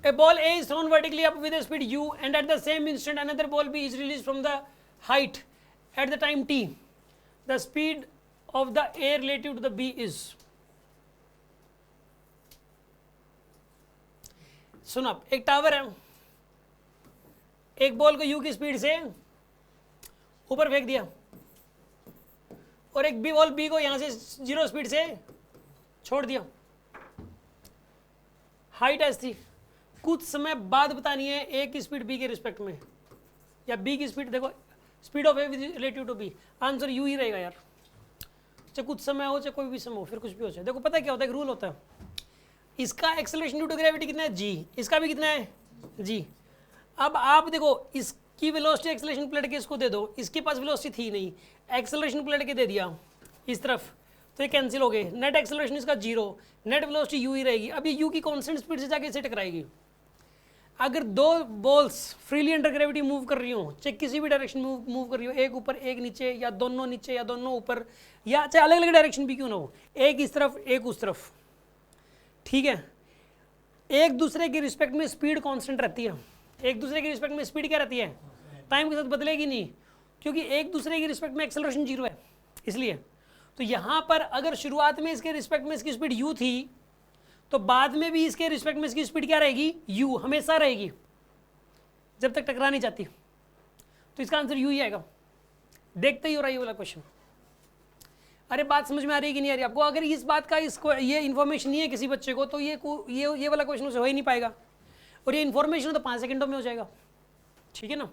A ball A is thrown vertically up with a speed u and at the same instant another ball B is released from the height at the time t. The speed of the A relative to the B is. सुन आप, एक tower है, एक ball को u की speed से ऊपर फेंक दिया और एक बॉल B को यहां से 0 स्पीड से छोड़ दिया। हाइट एस थी, कुछ समय बाद बतानी है ए की स्पीड बी के रिस्पेक्ट में या बी की स्पीड, देखो speed of A relative to B, answer यू ही रहेगा यार, चाहे कुछ समय हो चाहे कोई भी समय हो, फिर कुछ भी हो जाए। देखो पता है क्या होता है, एक रूल होता है, इसका एक्सेलरेशन ड्यू टू ग्रेविटी कितना है जी, इसका भी कितना है जी। अब आप देखो इसकी वेलोसिटी एक्सेलरेशन प्लेट के इसको दे दो, इसके पास वेलोसिटी थी नहीं, एक्सेलरेशन प्लेट के दे दिया इस तरफ, तो ये कैंसिल हो गए, नेट एक्सेलरेशन इसका 0, नेट वेलोसिटी यू ही रहेगी। अब ये यू की कांस्टेंट स्पीड से जाके इसे टकराएगी। अगर दो balls freely under gravity move कर रही हो, चाहे किसी भी डायरेक्शन में मूव कर रही हो, एक ऊपर एक नीचे या दोनों नीचे या दोनों ऊपर या चाहे अलग अलग डायरेक्शन भी क्यों ना हो, एक इस तरफ एक उस तरफ, ठीक है, एक दूसरे के रिस्पेक्ट में स्पीड कांस्टेंट रहती है। एक दूसरे के रिस्पेक्ट में स्पीड क्या रहती है, टाइम के साथ बदलेगी नहीं, क्योंकि एक दूसरे के रिस्पेक्ट में एक्सेलरेशन 0 है इसलिए। तो यहाँ पर अगर शुरुआत में इसके रिस्पेक्ट में इसकी स्पीड u थी, तो बाद में भी इसके रिस्पेक्ट में इसकी स्पीड क्या रहेगी, u हमेशा रहेगी जब तक टकरा नहीं जाती। तो इसका आंसर u ही आएगा। देखते ही हो रहा है ये वाला क्वेश्चन। अरे बात समझ में आ रही है कि नहीं आ रही आपको? अगर इस बात का इसको ये इन्फॉर्मेशन नहीं है किसी बच्चे को, तो ये वाला क्वेश्चन उसे हो ही नहीं पाएगा, और ये इन्फॉर्मेशन तो 5 सेकंडों में हो जाएगा, ठीक है ना।